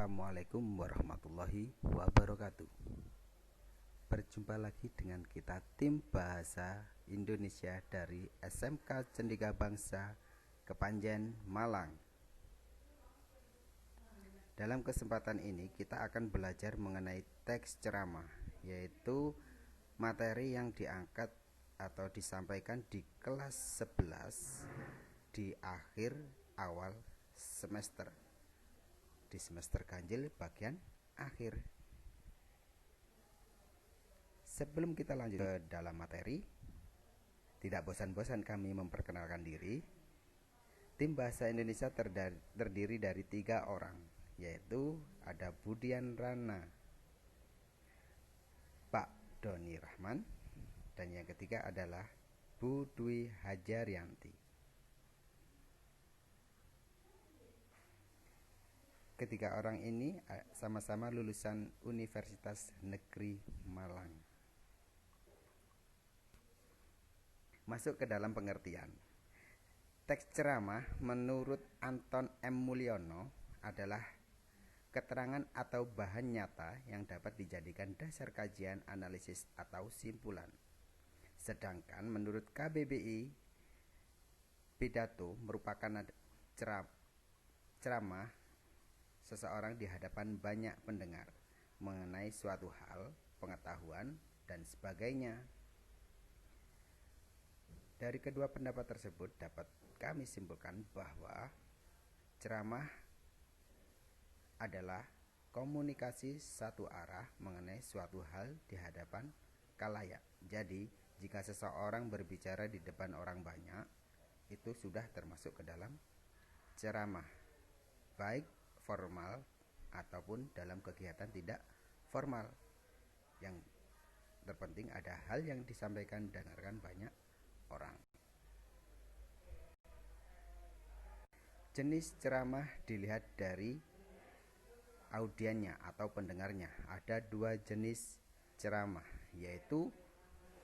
Assalamualaikum warahmatullahi wabarakatuh. Berjumpa lagi dengan kita tim Bahasa Indonesia dari SMK Cendika Bangsa Kepanjen Malang. Dalam kesempatan ini kita akan belajar mengenai teks ceramah, yaitu materi yang diangkat atau disampaikan di kelas 11 di akhir awal semester, di semester ganjil bagian akhir. Sebelum kita lanjut ke dalam materi, tidak bosan-bosan kami memperkenalkan diri. Tim Bahasa Indonesia terdiri dari 3 orang, yaitu ada Budian Rana, Pak Doni Rahman, dan yang ketiga adalah Bu Dwi Hajarianti. Ketiga orang ini sama-sama lulusan Universitas Negeri Malang. Masuk ke dalam pengertian. Teks ceramah menurut Anton M. Mulyono adalah keterangan atau bahan nyata yang dapat dijadikan dasar kajian, analisis, atau simpulan. Sedangkan menurut KBBI, pidato merupakan ceramah seseorang di hadapan banyak pendengar mengenai suatu hal, pengetahuan, dan sebagainya. Dari kedua pendapat tersebut dapat kami simpulkan bahwa ceramah adalah komunikasi satu arah mengenai suatu hal di hadapan khalayak. Jadi, jika seseorang berbicara di depan orang banyak, itu sudah termasuk ke dalam ceramah, baik formal ataupun dalam kegiatan tidak formal. Yang terpenting ada hal yang disampaikan dengarkan banyak orang. Jenis ceramah dilihat dari audiennya atau pendengarnya. Ada 2 jenis ceramah, yaitu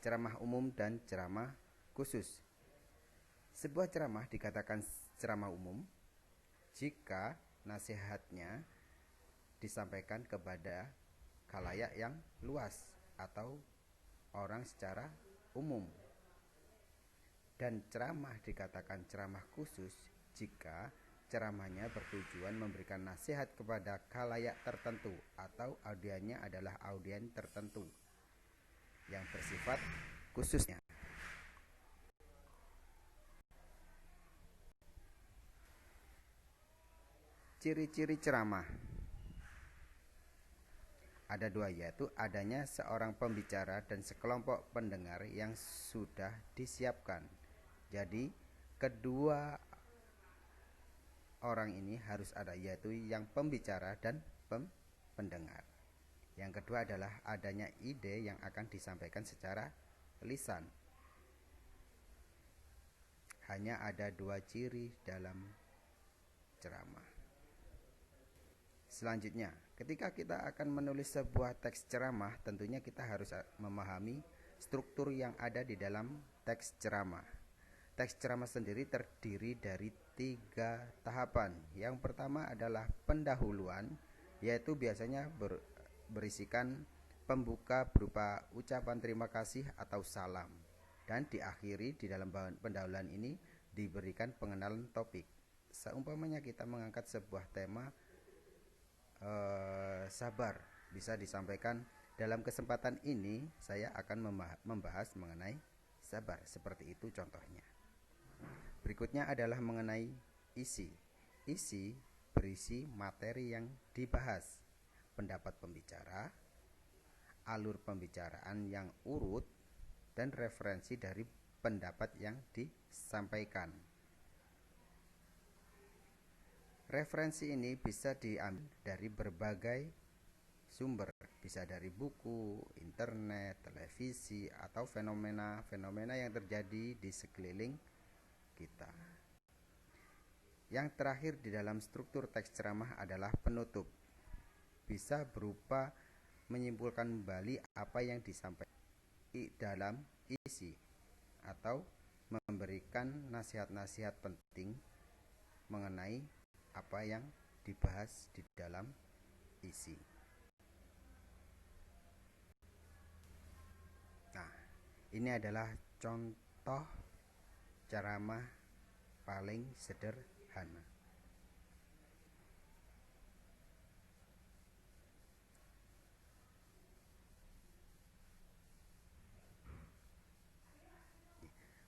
ceramah umum dan ceramah khusus. Sebuah ceramah dikatakan ceramah umum jika nasihatnya disampaikan kepada khalayak yang luas atau orang secara umum. Dan ceramah dikatakan ceramah khusus jika ceramahnya bertujuan memberikan nasihat kepada khalayak tertentu atau audiennya adalah audien tertentu yang bersifat khususnya. Ciri-ciri ceramah ada 2, yaitu adanya seorang pembicara dan sekelompok pendengar yang sudah disiapkan. Jadi kedua orang ini harus ada, yaitu yang pembicara dan pendengar. Yang kedua adalah adanya ide yang akan disampaikan secara lisan. Hanya ada 2 ciri dalam ceramah. Selanjutnya, ketika kita akan menulis sebuah teks ceramah, tentunya kita harus memahami struktur yang ada di dalam teks ceramah. Teks ceramah sendiri terdiri dari 3 tahapan. Yang pertama adalah pendahuluan, yaitu biasanya berisikan pembuka berupa ucapan terima kasih atau salam. Dan diakhiri di dalam pendahuluan ini diberikan pengenalan topik. Seumpamanya kita mengangkat sebuah tema sabar, bisa disampaikan dalam kesempatan ini saya akan membahas mengenai sabar. Seperti itu contohnya. Berikutnya adalah mengenai isi. Isi berisi materi yang dibahas, pendapat pembicara, alur pembicaraan yang urut, dan referensi dari pendapat yang disampaikan. Referensi ini bisa diambil dari berbagai sumber, bisa dari buku, internet, televisi, atau fenomena-fenomena yang terjadi di sekeliling kita. Yang terakhir di dalam struktur teks ceramah adalah penutup. Bisa berupa menyimpulkan kembali apa yang disampaikan dalam isi atau memberikan nasihat-nasihat penting mengenai apa yang dibahas di dalam isi. Nah, ini adalah contoh ceramah paling sederhana.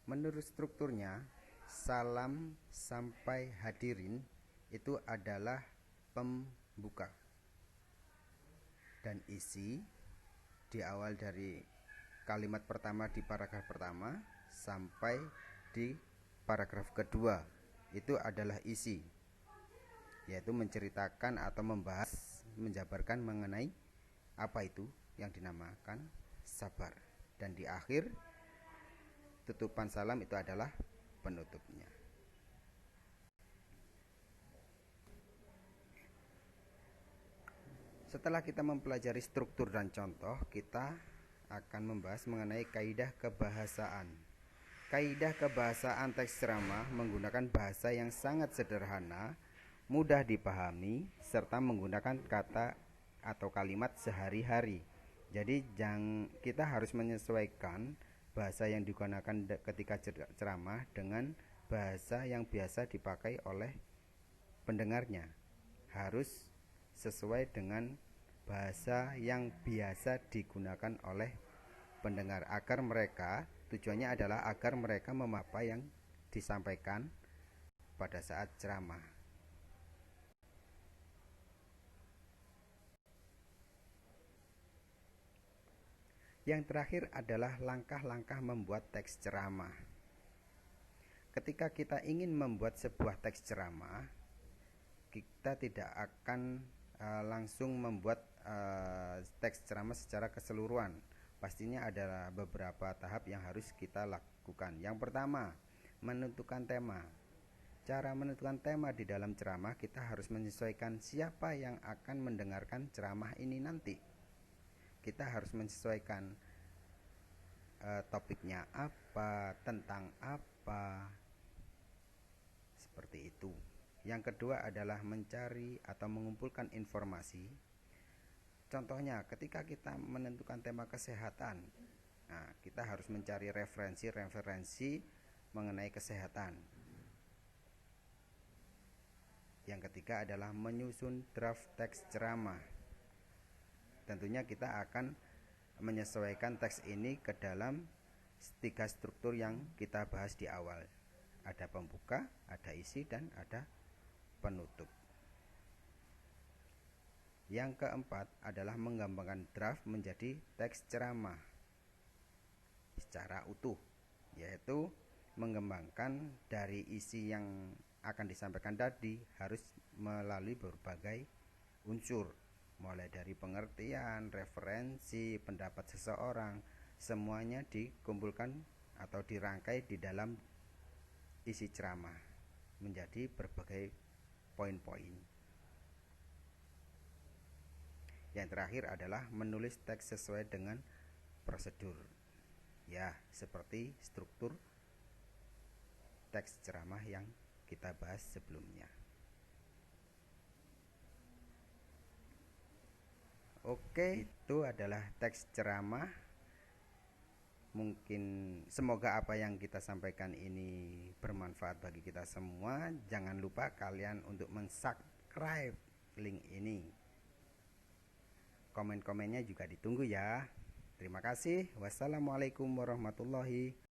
Menurut strukturnya, salam sampai hadirin itu adalah pembuka. Dan isi di awal dari kalimat pertama di paragraf pertama sampai di paragraf kedua itu adalah isi, yaitu menceritakan atau membahas, menjabarkan mengenai apa itu yang dinamakan sabar. Dan di akhir tutupan salam itu adalah penutupnya. Setelah kita mempelajari struktur dan contoh, kita akan membahas mengenai kaidah kebahasaan. Kaidah kebahasaan teks ceramah menggunakan bahasa yang sangat sederhana, mudah dipahami, serta menggunakan kata atau kalimat sehari-hari. Jadi kita harus menyesuaikan bahasa yang digunakan ketika ceramah dengan bahasa yang biasa dipakai oleh pendengarnya. Harus sesuai dengan bahasa yang biasa digunakan oleh pendengar, agar mereka, tujuannya adalah agar mereka memahami apa yang disampaikan pada saat ceramah. Yang terakhir adalah langkah-langkah membuat teks ceramah. Ketika kita ingin membuat sebuah teks ceramah, kita tidak akan langsung membuat teks ceramah secara keseluruhan. Pastinya ada beberapa tahap yang harus kita lakukan. Yang pertama, menentukan tema. Cara menentukan tema di dalam ceramah, kita harus menyesuaikan siapa yang akan mendengarkan ceramah ini nanti. Kita harus menyesuaikan topiknya apa, tentang apa, seperti itu. Yang kedua adalah mencari atau mengumpulkan informasi. Contohnya, ketika kita menentukan tema kesehatan, nah, kita harus mencari referensi mengenai kesehatan. Yang ketiga adalah menyusun draft teks ceramah. Tentunya kita akan menyesuaikan teks ini ke dalam 3 struktur yang kita bahas di awal. Ada pembuka, ada isi, dan ada penutup. Yang keempat adalah mengembangkan draft menjadi teks ceramah secara utuh, yaitu mengembangkan dari isi yang akan disampaikan tadi harus melalui berbagai unsur, mulai dari pengertian, referensi, pendapat seseorang, semuanya dikumpulkan atau dirangkai di dalam isi ceramah menjadi berbagai poin-poin. Yang terakhir adalah menulis teks sesuai dengan prosedur, ya, seperti struktur teks ceramah yang kita bahas sebelumnya. Oke, itu adalah teks ceramah. Mungkin semoga apa yang kita sampaikan ini bermanfaat bagi kita semua. Jangan lupa kalian untuk mensubscribe link ini. Komen-komennya juga ditunggu ya. Terima kasih. Wassalamualaikum warahmatullahi